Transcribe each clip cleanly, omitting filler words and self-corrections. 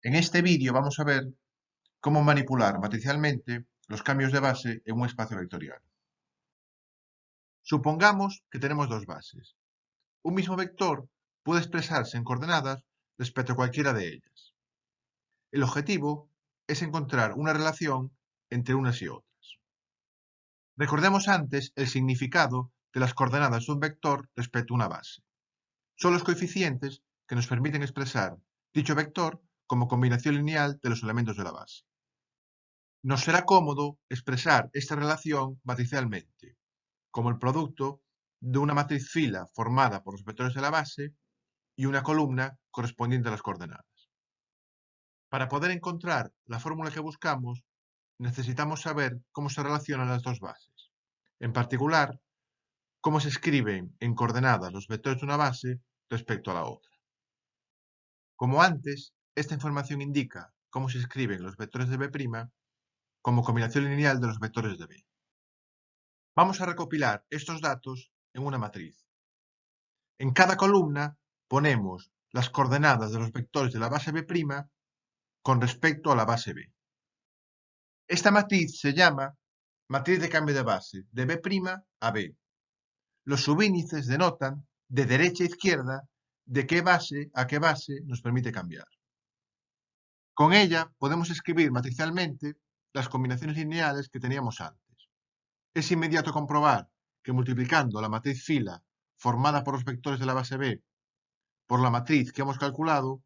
En este vídeo vamos a ver cómo manipular matricialmente los cambios de base en un espacio vectorial. Supongamos que tenemos dos bases. Un mismo vector puede expresarse en coordenadas respecto a cualquiera de ellas. El objetivo es encontrar una relación entre unas y otras. Recordemos antes el significado de las coordenadas de un vector respecto a una base. Son los coeficientes que nos permiten expresar dicho vector como combinación lineal de los elementos de la base. Nos será cómodo expresar esta relación matricialmente, como el producto de una matriz fila formada por los vectores de la base y una columna correspondiente a las coordenadas. Para poder encontrar la fórmula que buscamos, necesitamos saber cómo se relacionan las dos bases. En particular, cómo se escriben en coordenadas los vectores de una base respecto a la otra. Como antes, esta información indica cómo se escriben los vectores de B' como combinación lineal de los vectores de B. Vamos a recopilar estos datos en una matriz. En cada columna ponemos las coordenadas de los vectores de la base B' con respecto a la base B. Esta matriz se llama matriz de cambio de base de B' a B. Los subíndices denotan de derecha a izquierda de qué base a qué base nos permite cambiar. Con ella podemos escribir matricialmente las combinaciones lineales que teníamos antes. Es inmediato comprobar que multiplicando la matriz fila formada por los vectores de la base B por la matriz que hemos calculado,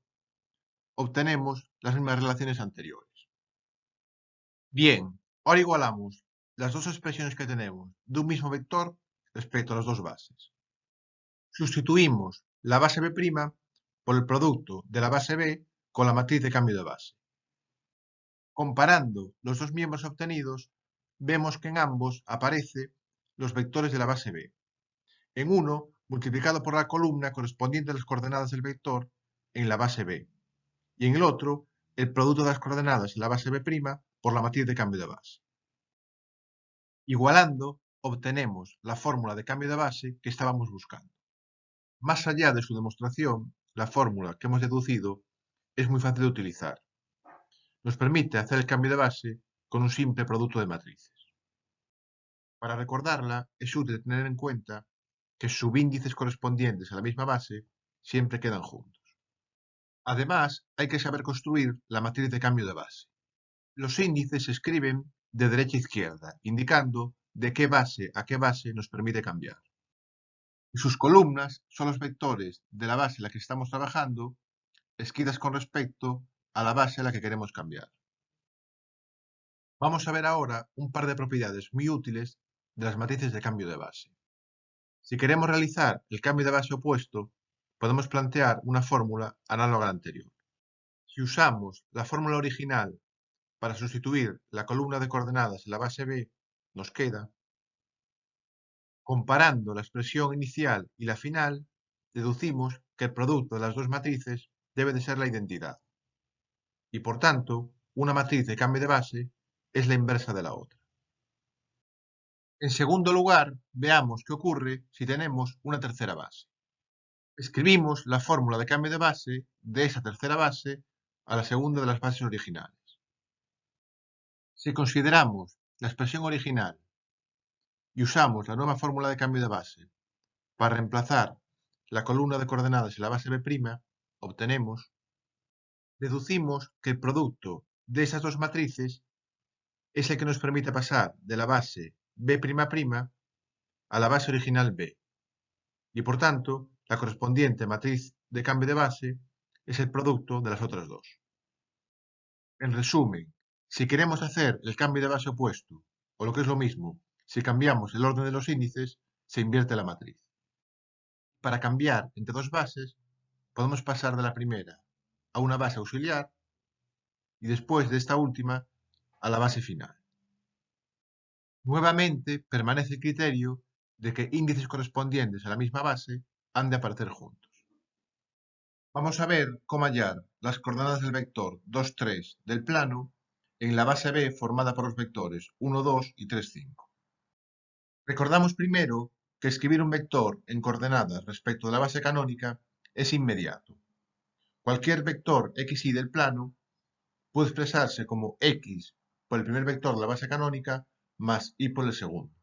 obtenemos las mismas relaciones anteriores. Bien, ahora igualamos las dos expresiones que tenemos de un mismo vector respecto a las dos bases. Sustituimos la base B' por el producto de la base B con la matriz de cambio de base. Comparando los dos miembros obtenidos, vemos que en ambos aparecen los vectores de la base B. En uno, multiplicado por la columna correspondiente a las coordenadas del vector en la base B. Y en el otro, el producto de las coordenadas en la base B' por la matriz de cambio de base. Igualando, obtenemos la fórmula de cambio de base que estábamos buscando. Más allá de su demostración, la fórmula que hemos deducido es muy fácil de utilizar. Nos permite hacer el cambio de base con un simple producto de matrices. Para recordarla, es útil tener en cuenta que subíndices correspondientes a la misma base siempre quedan juntos. Además, hay que saber construir la matriz de cambio de base. Los índices se escriben de derecha a izquierda, indicando de qué base a qué base nos permite cambiar. Y sus columnas son los vectores de la base en la que estamos trabajando, escritas con respecto a la base a la que queremos cambiar. Vamos a ver ahora un par de propiedades muy útiles de las matrices de cambio de base. Si queremos realizar el cambio de base opuesto, podemos plantear una fórmula análoga a la anterior. Si usamos la fórmula original para sustituir la columna de coordenadas en la base B, nos queda, comparando la expresión inicial y la final, deducimos que el producto de las dos matrices debe de ser la identidad. Y por tanto, una matriz de cambio de base es la inversa de la otra. En segundo lugar, veamos qué ocurre si tenemos una tercera base. Escribimos la fórmula de cambio de base de esa tercera base a la segunda de las bases originales. Si consideramos la expresión original y usamos la nueva fórmula de cambio de base para reemplazar la columna de coordenadas en la base B', obtenemos, deducimos que el producto de esas dos matrices es el que nos permite pasar de la base B'' a la base original B. Y por tanto, la correspondiente matriz de cambio de base es el producto de las otras dos. En resumen, si queremos hacer el cambio de base opuesto, o lo que es lo mismo, si cambiamos el orden de los índices, se invierte la matriz. Para cambiar entre dos bases, podemos pasar de la primera a una base auxiliar y después de esta última a la base final. Nuevamente permanece el criterio de que índices correspondientes a la misma base han de aparecer juntos. Vamos a ver cómo hallar las coordenadas del vector 2, 3 del plano en la base B formada por los vectores 1, 2 y 3, 5. Recordamos primero que escribir un vector en coordenadas respecto de la base canónica es inmediato. Cualquier vector xy del plano puede expresarse como x por el primer vector de la base canónica más y por el segundo.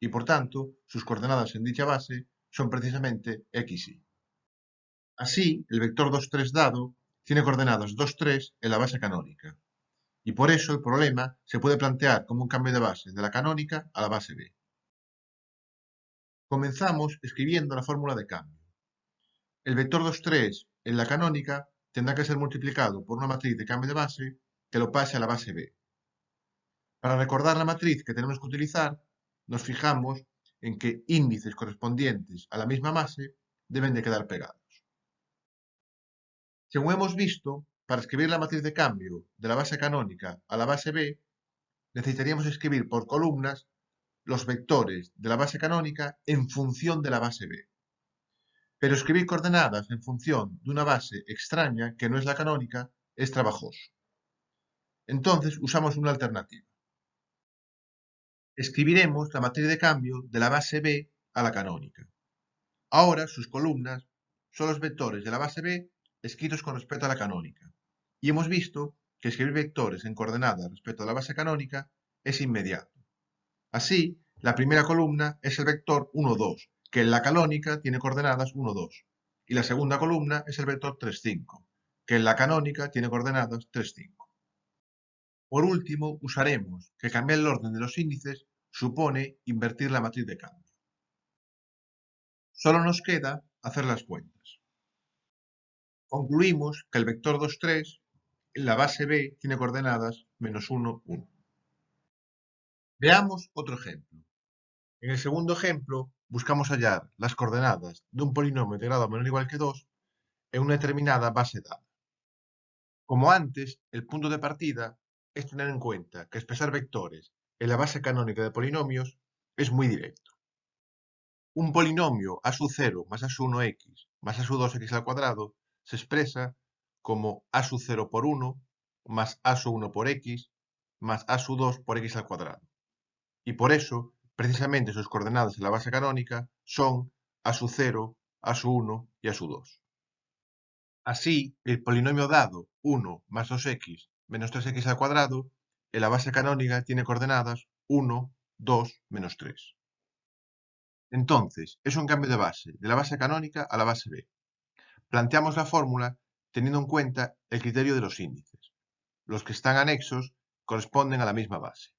Y por tanto, sus coordenadas en dicha base son precisamente x, y. Así, el vector 2, 3 dado tiene coordenadas 2, 3 en la base canónica. Y por eso el problema se puede plantear como un cambio de base de la canónica a la base B. Comenzamos escribiendo la fórmula de cambio. El vector 2, 3 en la canónica tendrá que ser multiplicado por una matriz de cambio de base que lo pase a la base B. Para recordar la matriz que tenemos que utilizar, nos fijamos en que índices correspondientes a la misma base deben de quedar pegados. Según hemos visto, para escribir la matriz de cambio de la base canónica a la base B, necesitaríamos escribir por columnas los vectores de la base canónica en función de la base B. Pero escribir coordenadas en función de una base extraña que no es la canónica es trabajoso. Entonces usamos una alternativa. Escribiremos la matriz de cambio de la base B a la canónica. Ahora sus columnas son los vectores de la base B escritos con respecto a la canónica. Y hemos visto que escribir vectores en coordenadas respecto a la base canónica es inmediato. Así, la primera columna es el vector 1, 2, que en la canónica tiene coordenadas 1, 2. Y la segunda columna es el vector 3, 5, que en la canónica tiene coordenadas 3, 5. Por último, usaremos que cambiar el orden de los índices supone invertir la matriz de cambio. Solo nos queda hacer las cuentas. Concluimos que el vector 2, 3 en la base B tiene coordenadas menos 1, 1. Veamos otro ejemplo. En el segundo ejemplo, buscamos hallar las coordenadas de un polinomio de grado menor o igual que 2 en una determinada base dada. Como antes, el punto de partida es tener en cuenta que expresar vectores en la base canónica de polinomios es muy directo. Un polinomio a sub 0 más a sub 1x más a sub 2x al cuadrado se expresa como a sub 0 por 1 más a sub 1 por x más a sub 2 por x al cuadrado. Y por eso, precisamente sus coordenadas en la base canónica son a sub 0, a sub 1 y a sub 2. Así, el polinomio dado 1 más 2x menos 3x al cuadrado en la base canónica tiene coordenadas 1, 2, menos 3. Entonces, es un cambio de base de la base canónica a la base B. Planteamos la fórmula teniendo en cuenta el criterio de los índices. Los que están anexos corresponden a la misma base.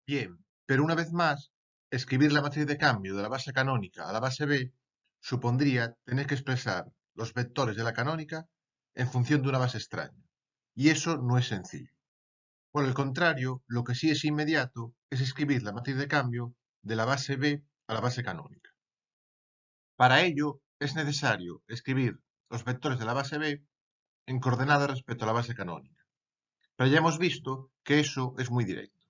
Bien, pero una vez más, escribir la matriz de cambio de la base canónica a la base B supondría tener que expresar los vectores de la canónica en función de una base extraña. Y eso no es sencillo. Por el contrario, lo que sí es inmediato es escribir la matriz de cambio de la base B a la base canónica. Para ello, es necesario escribir los vectores de la base B en coordenadas respecto a la base canónica. Pero ya hemos visto que eso es muy directo.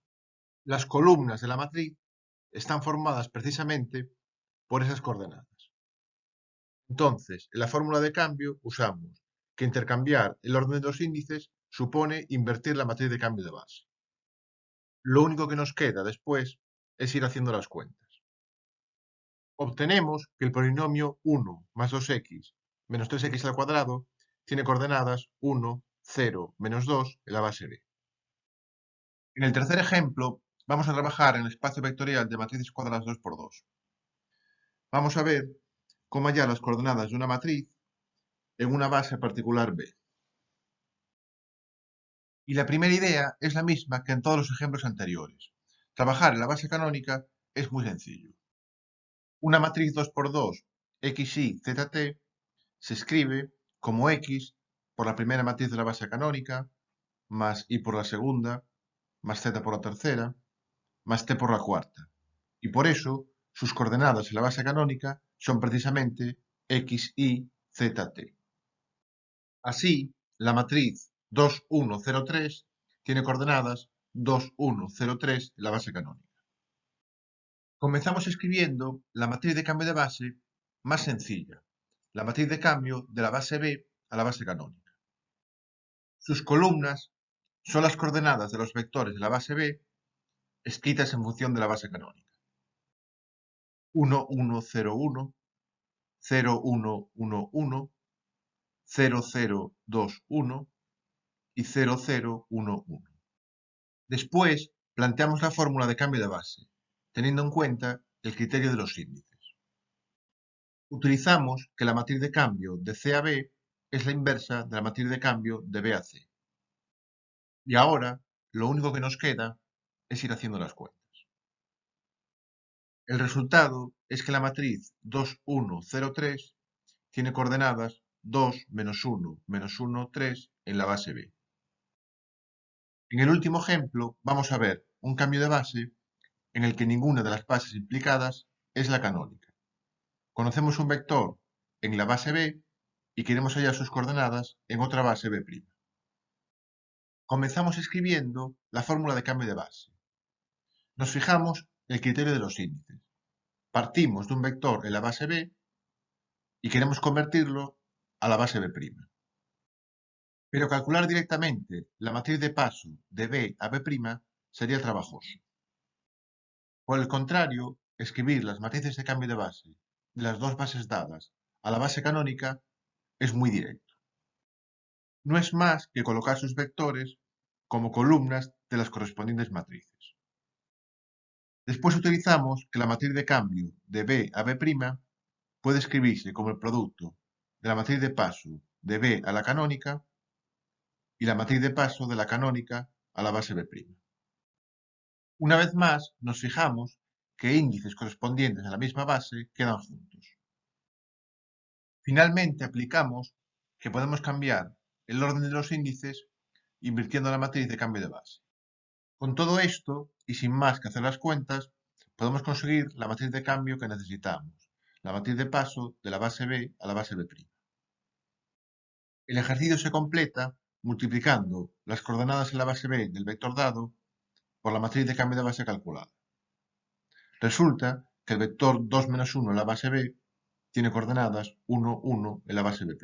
Las columnas de la matriz están formadas precisamente por esas coordenadas. Entonces, en la fórmula de cambio usamos que intercambiar el orden de los índices supone invertir la matriz de cambio de base. Lo único que nos queda después es ir haciendo las cuentas. Obtenemos que el polinomio 1 más 2x menos 3x al cuadrado tiene coordenadas 1, 0, menos 2 en la base B. En el tercer ejemplo, vamos a trabajar en el espacio vectorial de matrices cuadradas 2×2. Vamos a ver cómo hallar las coordenadas de una matriz en una base particular B. Y la primera idea es la misma que en todos los ejemplos anteriores. Trabajar en la base canónica es muy sencillo. Una matriz 2×2, xy, zt, se escribe como x por la primera matriz de la base canónica, más y por la segunda, más z por la tercera, más t por la cuarta. Y por eso, sus coordenadas en la base canónica son precisamente x, y, z, t. Así, la matriz 2, 1, 0, 3 tiene coordenadas 2, 1, 0, 3 en la base canónica. Comenzamos escribiendo la matriz de cambio de base más sencilla, la matriz de cambio de la base B a la base canónica. Sus columnas son las coordenadas de los vectores de la base B escritas en función de la base canónica. 1, 1, 0, 1, 0, 1, 1, 1, 0, 0, 2, 1 y 0, 0, 1, 1. Después, planteamos la fórmula de cambio de base, teniendo en cuenta el criterio de los índices. Utilizamos que la matriz de cambio de C a B es la inversa de la matriz de cambio de B a C. Y ahora, lo único que nos queda es ir haciendo las cuentas. El resultado es que la matriz 2, 1, 0, 3 tiene coordenadas 2, menos 1, menos 1, 3 en la base B. En el último ejemplo vamos a ver un cambio de base en el que ninguna de las bases implicadas es la canónica. Conocemos un vector en la base B y queremos hallar sus coordenadas en otra base B'. Comenzamos escribiendo la fórmula de cambio de base. Nos fijamos en el criterio de los índices. Partimos de un vector en la base B y queremos convertirlo a la base B'. Pero calcular directamente la matriz de paso de B a B' sería trabajoso. Por el contrario, escribir las matrices de cambio de base de las dos bases dadas a la base canónica es muy directo. No es más que colocar sus vectores como columnas de las correspondientes matrices. Después utilizamos que la matriz de cambio de B a B' puede escribirse como el producto de la matriz de paso de B a la canónica y la matriz de paso de la canónica a la base B'. Una vez más, nos fijamos que índices correspondientes a la misma base quedan juntos. Finalmente, aplicamos que podemos cambiar el orden de los índices invirtiendo la matriz de cambio de base. Con todo esto, y sin más que hacer las cuentas, podemos conseguir la matriz de cambio que necesitamos, la matriz de paso de la base B a la base B'. El ejercicio se completa multiplicando las coordenadas en la base B del vector dado por la matriz de cambio de base calculada. Resulta que el vector 2 menos 1 en la base B tiene coordenadas 1, 1 en la base B'.